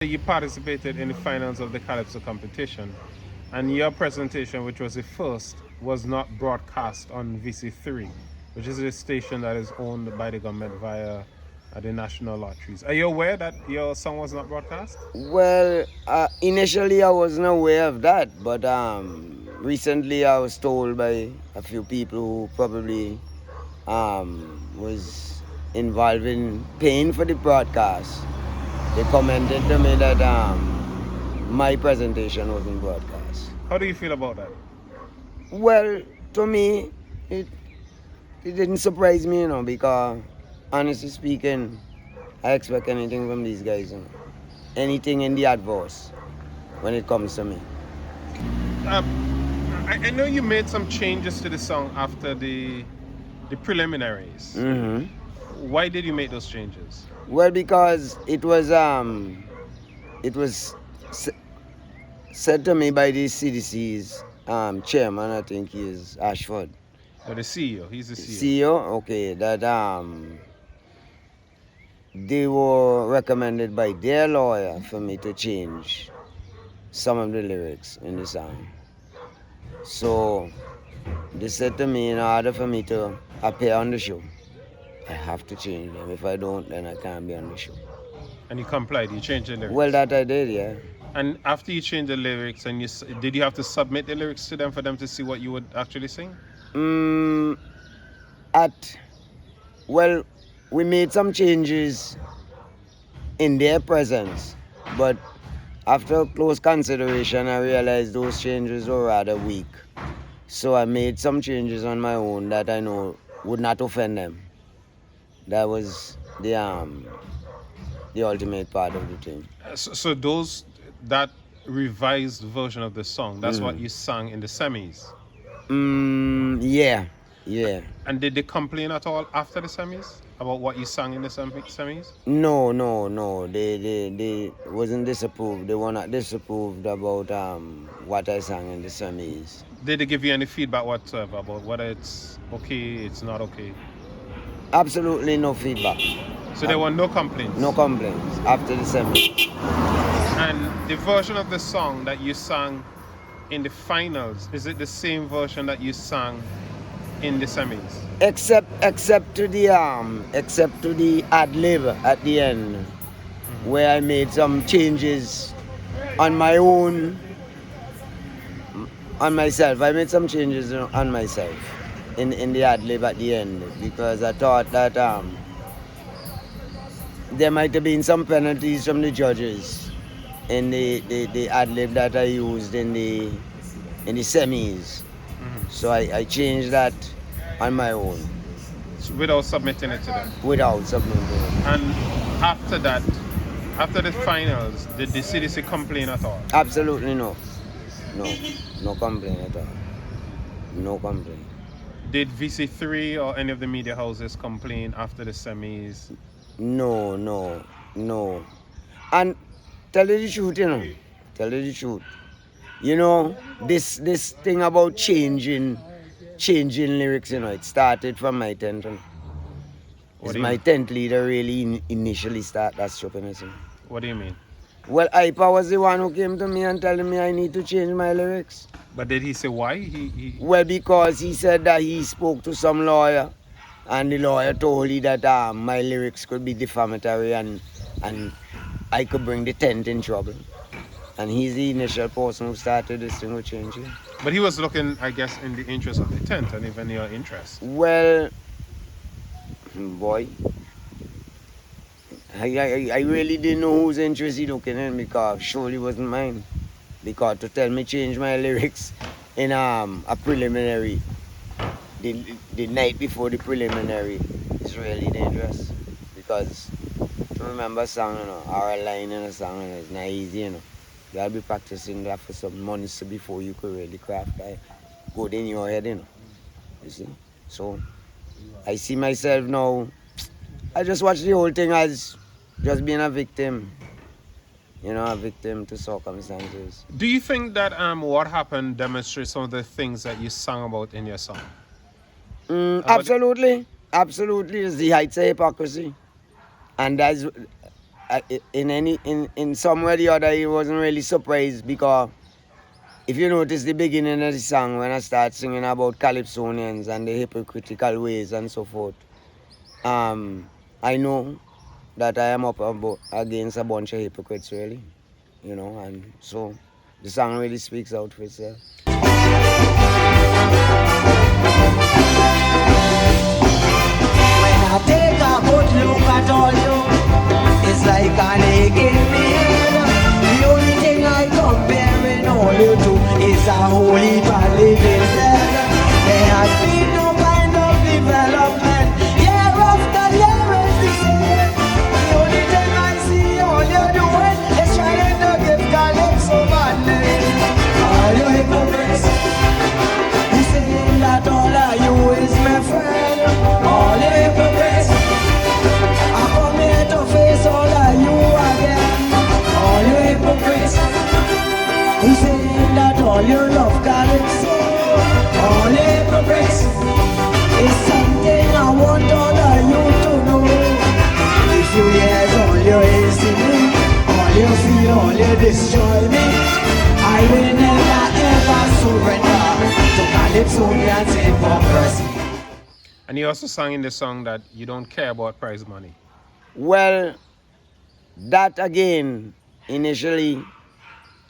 You participated in the finals of the Calypso competition, and your presentation, which was the first, was not broadcast on VC3, which is a station that is owned by the government via the national lotteries. Are you aware that your song was not broadcast? Well, initially I wasn't aware of that, but recently I was told by a few people who probably was involved in paying for the broadcast. They commented to me that my presentation wasn't broadcast. How do you feel about that? Well, to me, it didn't surprise me, because honestly speaking, I expect anything from these guys, anything in the adverse when it comes to me. I know you made some changes to the song after the preliminaries. Mm-hmm. Why did you make those changes? Well, because it was said to me by the CDC's chairman, I think he is Ashford. Or the CEO? He's the CEO. CEO, okay, that they were recommended by their lawyer for me to change some of the lyrics in the song. So they said to me, in order for me to appear on the show, I have to change them. If I don't, then I can't be on the show. And you complied, you changed the lyrics? Well, that I did, yeah. And after you changed the lyrics, and did you have to submit the lyrics to them for them to see what you would actually sing? Well, we made some changes in their presence, but after close consideration, I realized those changes were rather weak. So I made some changes on my own that I know would not offend them. That was the ultimate part of the thing. So that revised version of the song, that's what you sang in the semis? Yeah. And did they complain at all after the semis about what you sang in the semis? No. They wasn't disapproved. They were not disapproved about what I sang in the semis. Did they give you any feedback whatsoever about whether it's okay, it's not okay? Absolutely no feedback. So there were no complaints? No complaints after the semis. And the version of the song that you sang in the finals, is it the same version that you sang in the semis? Except to the ad lib at the end, where I made some changes on my own, on myself. I made some changes on myself in the ad lib at the end, because I thought that there might have been some penalties from the judges in the ad lib that I used in the semis. So I changed that on my own. So without submitting it to them? Without submitting it. And after that, after the finals, did the CDC complain at all? Absolutely no. No complaint at all. No complaint. Did VC3 or any of the media houses complain after the semis? No. And tell you the truth, Tell you the truth. This thing about changing lyrics, it started from my 10th. It's my 10th leader really initially start that stupidness. What do you mean? Well, Ipa was the one who came to me and telling me I need to change my lyrics. But did he say why? Well, because he said that he spoke to some lawyer, and the lawyer told him that my lyrics could be defamatory and I could bring the 10th in trouble. And he's the initial person who started this thing with changing. But he was looking, I guess, in the interest of the 10th and even your interest. Well, boy, I really didn't know whose interest he looking in, because surely it wasn't mine. Because to tell me change my lyrics in a preliminary, the night before the preliminary, is really dangerous. Because to remember a song, or a line in a song, it's not easy, You gotta be practicing that for some months before you could really craft that good in your head, You see? So I see myself now, I just watch the whole thing as just being a victim. A victim to circumstances. Do you think that what happened demonstrates some of the things that you sang about in your song? Absolutely. It's the heights of hypocrisy. And in some way or the other, he wasn't really surprised because if you notice the beginning of the song when I start singing about Calypsonians and the hypocritical ways and so forth, I know that I am up against a bunch of hypocrites really, you know, and so the song really speaks out for itself. When I take a good look at all you, it's like an egg in the head. The only thing I compare in all you do is a holy valley dead. There has been no kind of development. Year after year is the same. The only thing I see all you're doing is trying to give calypso money. All you hypocrites, you saying that all of you is my friend. All you hypocrites, I come here to face all of you again. All you hypocrites, you saying that all you love calypso. All you hypocrites, it's something I want all of you to know. If you hear all you hate me, all you feel, all you destroy me, I will never ever surrender to Calypsonians hypocrisy. And you also sang in the song that you don't care about prize money. Well, that again, initially,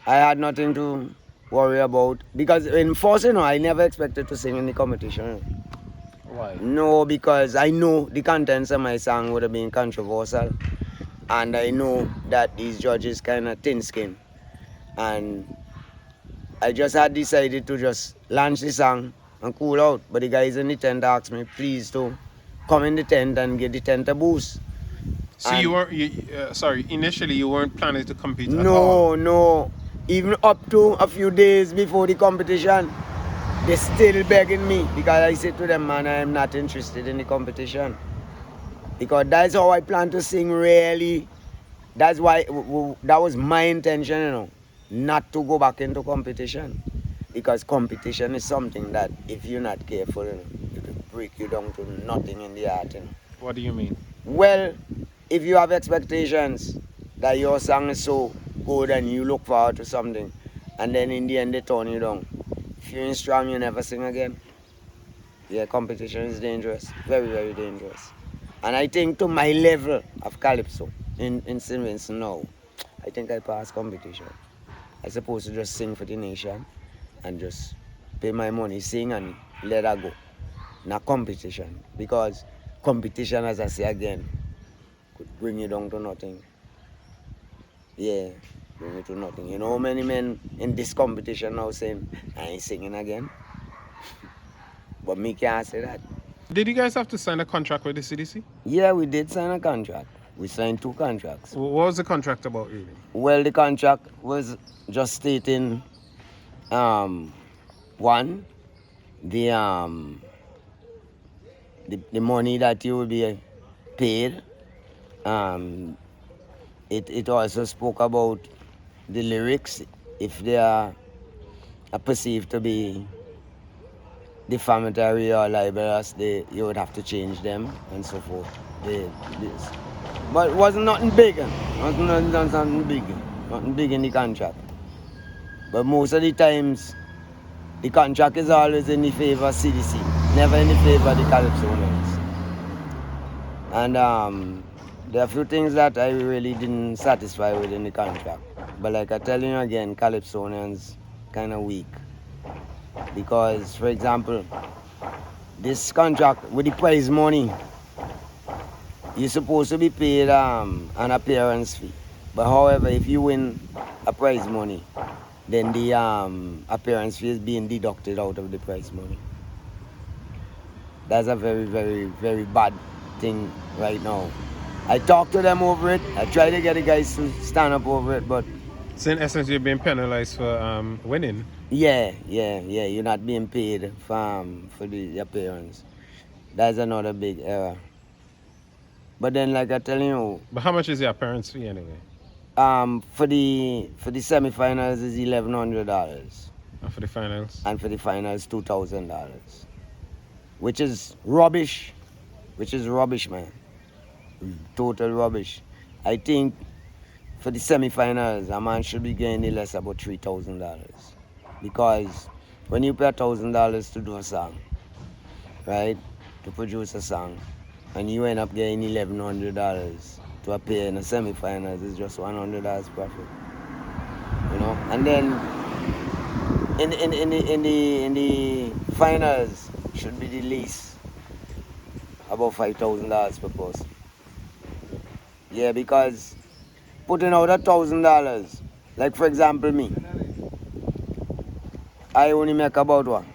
I had nothing to worry about because in first, you know, I never expected to sing in the competition. Why? No, because I know the contents of my song would have been controversial, and I know that these judges kind of thin-skinned, and I just had decided to just launch the song and cool out. But the guys in the tent asked me, please to come in the tent and give the tent a boost. So And you weren't, sorry, initially you weren't planning to compete at all? no. Even up to a few days before the competition, they still begging me because I said to them, man, I am not interested in the competition. Because that's how I plan to sing really. That's why, that was my intention, you know, not to go back into competition. Because competition is something that if you're not careful, you know, it will break you down to nothing in the heart, you know. What do you mean? Well, if you have expectations that your song is so good and you look forward to something, and then in the end they turn you down, if you're in strong, you never sing again. Yeah, competition is dangerous, very, very dangerous. And I think to my level of calypso in St. Vincent now, I think I pass competition. I supposed to just sing for the nation and just pay my money, sing and let her go. Not competition, because competition, as I say again, could bring you down to nothing. Yeah, bring you to nothing. You know how many men in this competition now saying, I ain't singing again? But me can't say that. Did you guys have to sign a contract with the CDC? Yeah, we did sign a contract. We signed 2 contracts. What was the contract about really? Well, the contract was just stating, one, the money that you will be paid. It also spoke about the lyrics. If they are perceived to be defamatory or libelous, you would have to change them and so forth. But it wasn't nothing big. Nothing big in the contract. But most of the times, the contract is always in the favor of CDC, never in the favor of the Calypsonians. And there are a few things that I really didn't satisfy with in the contract. But like I tell you again, Calypsonians kind of weak. Because, for example, this contract with the prize money, you're supposed to be paid an appearance fee. But however, if you win a prize money, then the appearance fee is being deducted out of the prize money. That's a very, very, very bad thing right now. I talked to them over it. I tried to get the guys to stand up over it, but... So in essence, you're being penalized for winning? Yeah. You're not being paid for the appearance. That's another big error. But then, like I tell you... But how much is the appearance fee anyway? For the semifinals is $1,100. And for the finals? And for the finals, $2,000. Which is rubbish. Man. Total rubbish. I think for the semi-finals, a man should be getting less about $3,000. Because when you pay $1,000 to do a song, right, to produce a song, and you end up getting $1,100 to appear in the semi-finals, it's just $100 profit. You know, and then in the finals should be the least about $5,000 per person. Yeah, because putting out $1,000, like for example me, I only make about what?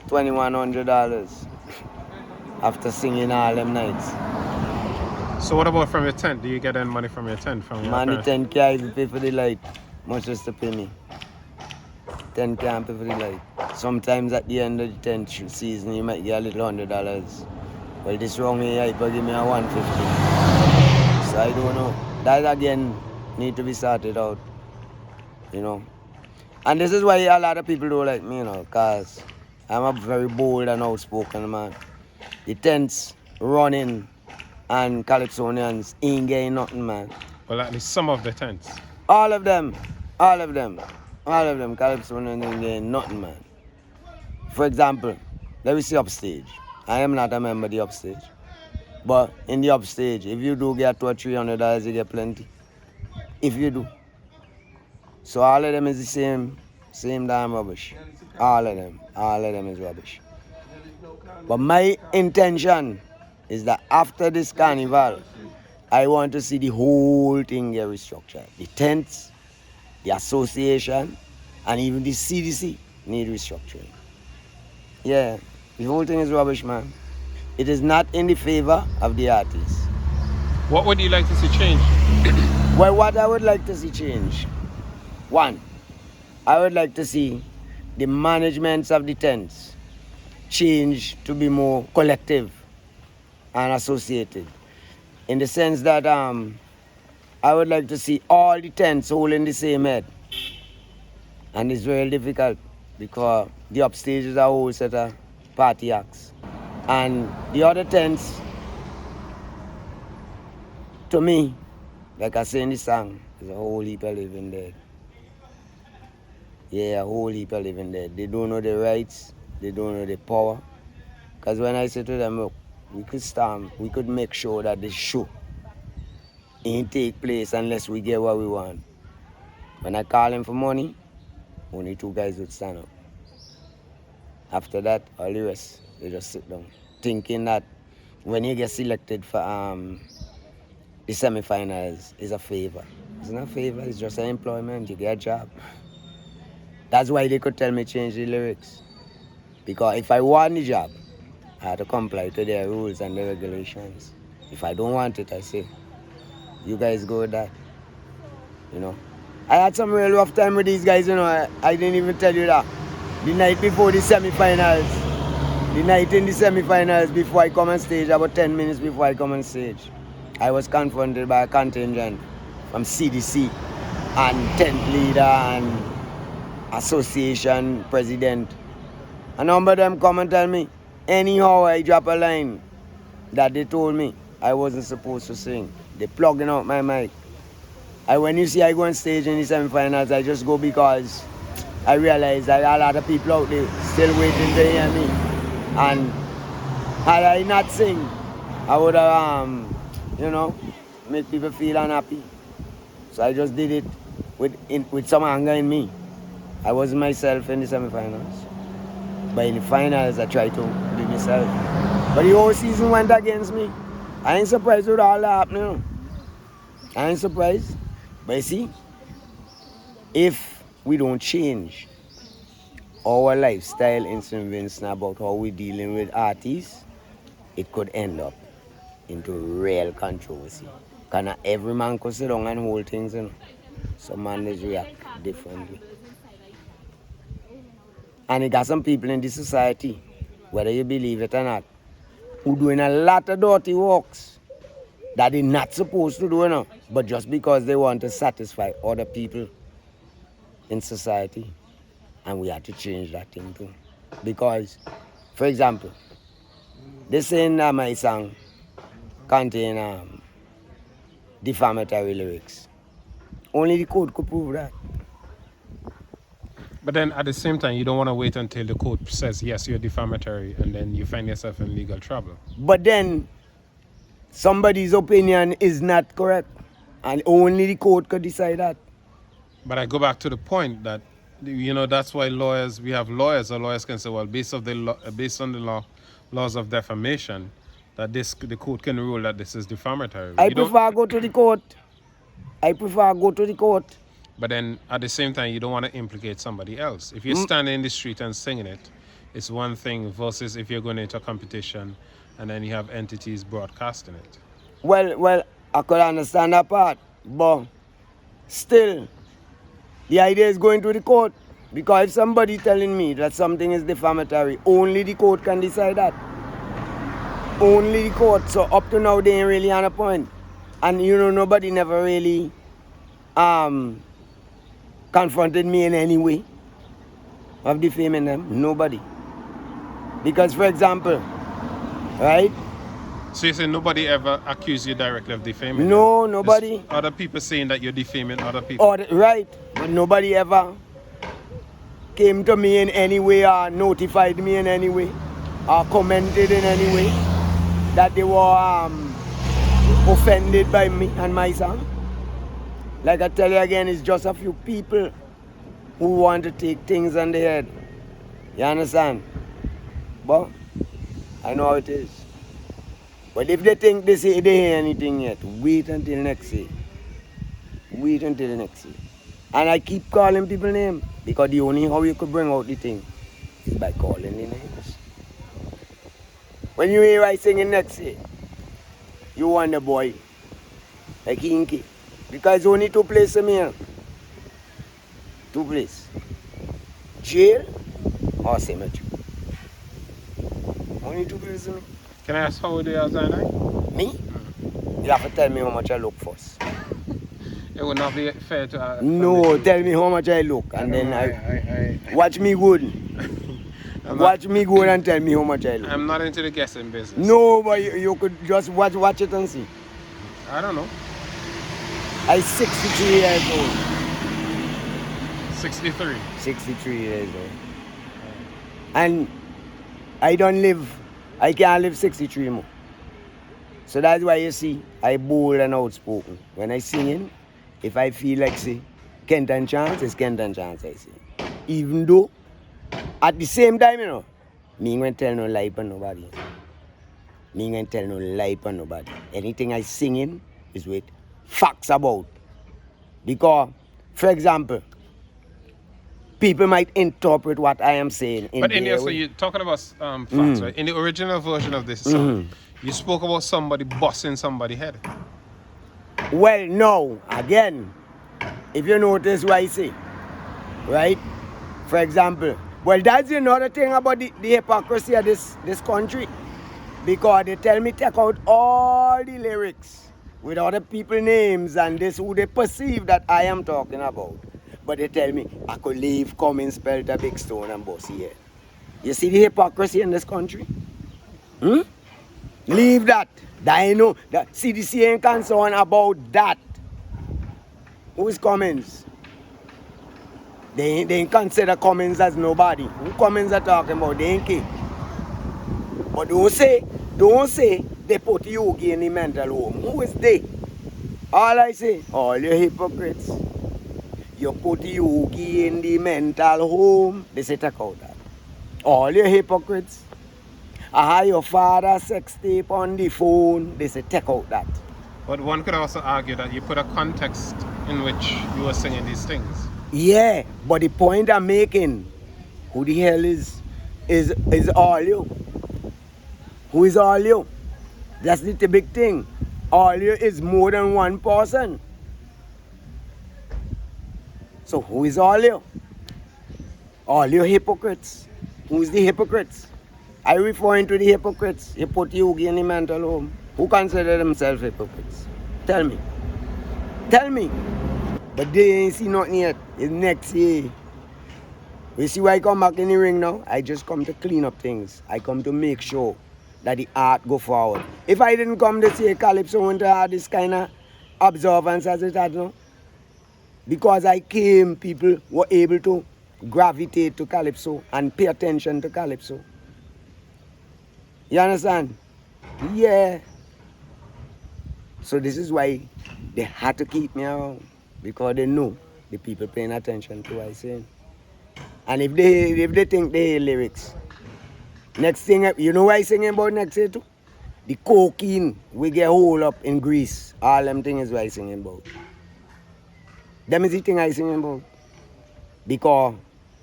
$2,100 after singing all them nights. So what about from your tent? Do you get any money from your tent? From your Man, the parents? 10 can't even pay for the light, much as to pay me. 10 can't pay for the light. Sometimes at the end of the 10th season, you might get a little $100. Well, this wrong here, Hyper give me a 150. So I don't know. That again need to be sorted out, you know. And this is why a lot of people don't like me, you know, because I'm a very bold and outspoken man. The tents running and Calypsonians ain't getting nothing, man. Well, at least some of the tents. All of them, Calypsonians ain't getting nothing, man. For example, let me see upstage. I am not a member of the upstage. But in the upstage, if you do get $200 or $300, you get plenty. If you do. So all of them is the same damn rubbish. All of them is rubbish. But my intention is that after this carnival, I want to see the whole thing get restructured. The tents, the association, and even the CDC need restructuring. Yeah, the whole thing is rubbish, man. It is not in the favor of the artists. What would you like to see change? Well, what I would like to see change, one, I would like to see the managements of the tents change to be more collective and associated. In the sense that I would like to see all the tents holding the same head. And it's very difficult because the upstage is a whole set of party acts. And the other tents, to me, like I say in the song, is a whole heap of living dead. Yeah, a whole heap of living dead. They don't know their rights, they don't know their power. Because when I say to them, look, we could make sure that the show ain't take place unless we get what we want. When I call them for money, only 2 guys would stand up. After that, all the rest, they just sit down, thinking that when you get selected for the semi-finals, it's a favor. It's not a favor, it's just an employment, you get a job. That's why they could tell me change the lyrics. Because if I want the job, I have to comply to their rules and their regulations. If I don't want it, I say, you guys go with that. You know. I had some real rough time with these guys, you know. I didn't even tell you that. The night before the semi-finals, before I come on stage, about 10 minutes before I come on stage, I was confronted by a contingent from CDC and tent leader and association president. A number of them come and tell me, anyhow I drop a line that they told me I wasn't supposed to sing. They plugging out my mic. When you see I go on stage in the semi-finals, I just go because I realize that a lot of people out there still waiting to hear me. And had I not sing, I would have, make people feel unhappy. So I just did it with some anger in me. I wasn't myself in the semi-finals. But in the finals, I tried to be myself. But the whole season went against me. I ain't surprised with all that happening. I ain't surprised. But you see, if we don't change our lifestyle in St. Vincent about how we're dealing with artists, it could end up into real controversy. Because every man could sit down and hold things, you know. Some man just react differently. And you got some people in this society, whether you believe it or not, who doing a lot of dirty works that they're not supposed to do, you know, but just because they want to satisfy other people in society. And we have to change that thing too. Because, for example, this in my song contain defamatory lyrics. Only the court could prove that. But then at the same time, you don't want to wait until the court says, yes, you're defamatory, and then you find yourself in legal trouble. But then, somebody's opinion is not correct. And only the court could decide that. But I go back to the point that, you know, that's why we have lawyers, or lawyers can say, well, based on the laws of defamation, that the court can rule that this is defamatory. I prefer go to the court. But then at the same time, you don't want to implicate somebody else. If you're standing in the street and singing it, it's one thing versus if you're going into a competition and then you have entities broadcasting it. Well, I could understand that part, but still, the idea is going to the court. Because if somebody telling me that something is defamatory, only the court can decide that. Only the court. So up to now, they ain't really on a point. And you know, nobody never really confronted me in any way of defaming them. Nobody. Because, for example, right? So you say nobody ever accused you directly of defaming? No, them? nobody. There's other people saying that you're defaming other people? Right. But nobody ever came to me in any way or notified me in any way or commented in any way that they were offended by me and my song. Like I tell you again, it's just a few people who want to take things on the head. You understand? But I know how it is. But if they think they hear anything yet, wait until next year. Wait until next year. And I keep calling people names because the only how you could bring out the thing is by calling the names. When you hear I singing next year, you want the boy like Inky. Because only two places in here. Two places. Jail or cemetery. Only two places in here. Can I ask how old you are, Zainai? Me? You have to tell me how much I look first. It would not be fair to ask. No, tell me how much I look and then I watch me good. Watch me good and tell me how much I look. I'm not into the guessing business. No, but you could just watch it and see. I don't know. I'm 63 years old. 63. 63 years old. And I can't live 63 more. So that's why you see, I bold and outspoken. When I sing, if I feel like say, Kent and Chance, it's Kent and Chance I sing. Even though, at the same time, you know, me ain't gonna tell no lie for nobody. Me ain't gonna tell no lie for nobody. Anything I sing is with facts about. Because, for example, people might interpret what I am saying in but their so way. you're talking about facts, right? In the original version of this song, you spoke about somebody busting somebody's head. Well, no. Again, if you notice what I say, right? For example, well, that's another thing about the hypocrisy of this country. Because they tell me take out all the lyrics with other people's names and this who they perceive that I am talking about. But they tell me I could leave Cummins, spelled a big stone and bossy head. You see the hypocrisy in this country? Leave that. I know that CDC ain't concerned about that. Who is Cummins? They ain't consider Cummins as nobody. Who Cummins are talking about? They ain't care. But don't say they put Yogi in the mental home. Who is they? All I say, all you hypocrites. You put Yogi in the mental home. They say take out that. All you hypocrites. I had your father sex tape on the phone. They say take out that. But one could also argue that you put a context in which you were singing these things. Yeah, but the point I'm making, who the hell is all you? Who is all you? That's the big thing. All you is more than one person. So who is all you? All you hypocrites. Who is the hypocrites? I referring to the hypocrites. You put Yogi in the mental home. Who consider themselves hypocrites? Tell me. Tell me. But they ain't see nothing yet. It's next year. You see why I come back in the ring now? I just come to clean up things. I come to make sure that the art go forward. If I didn't come this year, Calypso wouldn't have this kind of observance as it had now. Because I came, people were able to gravitate to calypso and pay attention to calypso. You understand? Yeah. So this is why they had to keep me around. Because they know the people paying attention to what I say. And if they think they hear lyrics, next thing, you know what I singing about next year too? The cocaine we get hold up in Greece. All them things is what I singing about. Them is the thing I singing about. Because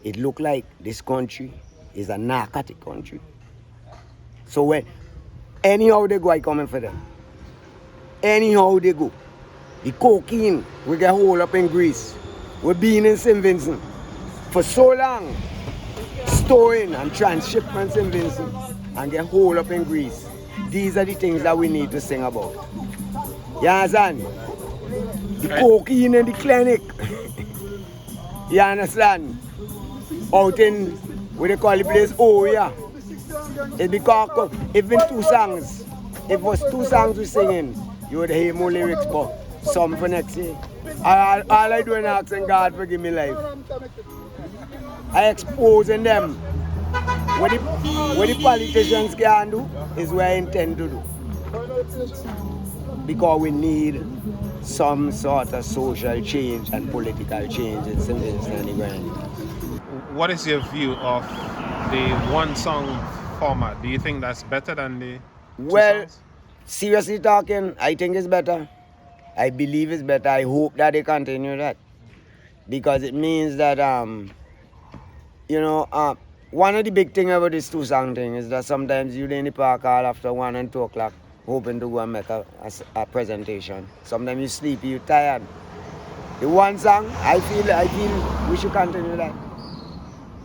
it look like this country is a narcotic country. So when anyhow they go, I coming for them. Anyhow they go. The cocaine we get hold up in Greece. We've been in St. Vincent for so long, storing and transshipments in Vincent and get hold up in Greece. These are the things that we need to sing about. You understand? The cocaine in the clinic. You understand? Out in, what they call the place, oh yeah. It's because even 2 songs, if it was 2 songs we singing, you would hear more lyrics, but some for next year. All I do is asking God forgive me life. I exposing them. What the politicians can do is what I intend to do. Because we need some sort of social change and political change in St. Vincent and the Grenadines. What is your view of the one song format? Do you think that's better than the 2 songs? Seriously talking, I think it's better. I believe it's better. I hope that they continue that. Because it means that, one of the big things about this 2 song thing is that sometimes you're in the park all after 1 and 2 o'clock hoping to go and make a presentation. Sometimes you're sleepy, you're tired. The 1 song, I feel we should continue that.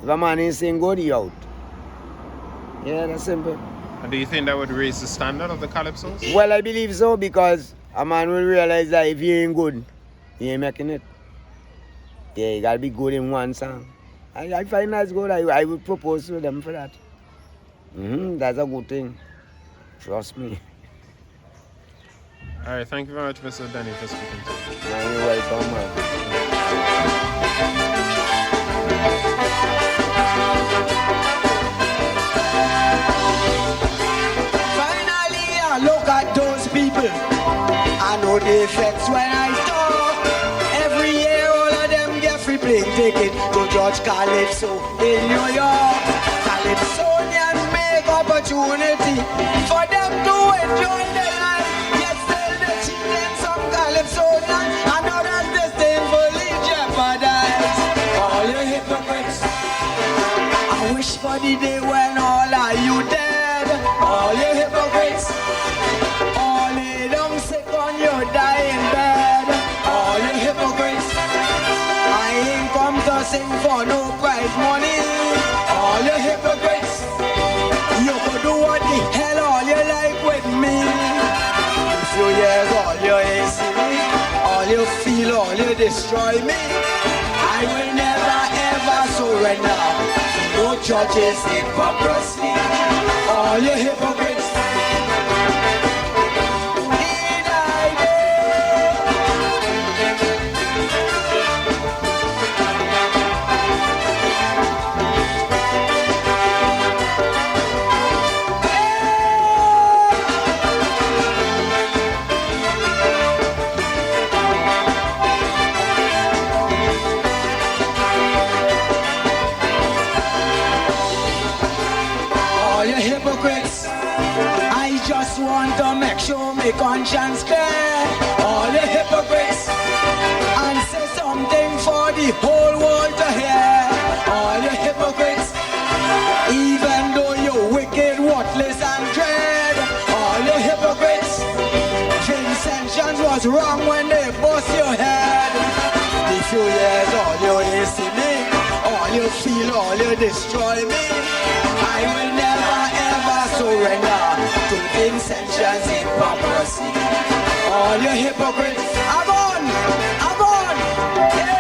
If a man is saying good, he out. Yeah, that's simple. And do you think that would raise the standard of the calypsos? Well, I believe so, because a man will realize that if he ain't good, he ain't making it. Yeah, you gotta be good in 1 song. I find that's good. I would propose to them for that. That's a good thing. Trust me. All right, thank you very much, Mr. Dennie, for speaking to me. Man, you're welcome, man. Look at those people. I know the effects when I talk. Every year all of them get free plane ticket to judge Calypso in New York. Calypsonians make opportunity for them to enjoy their life. Yet still they cheating some Calypsonians and others disdainfully jeopardize. All you hypocrites, I wish for the day when all of you dead. All you hypocrites, die in bed, all you hypocrites. I ain't come to sing for no prize money. All you hypocrites, you could do what the hell all you like with me. A few years all you ain't see me, all you feel, all you destroy me. I will never ever surrender. No judges hypocrisy. All you hypocrites. I just want to make sure my conscience clear. All the hypocrites, and say something for the whole world to hear. All the hypocrites, even though you're wicked, worthless and dread. All the hypocrites, Vincentians was wrong when they bust your head. The few years all you ain't see me, all you feel, all you destroy me. I will never ever surrender to Vincentians hypocrisy. All you hypocrites, I'm on, yeah.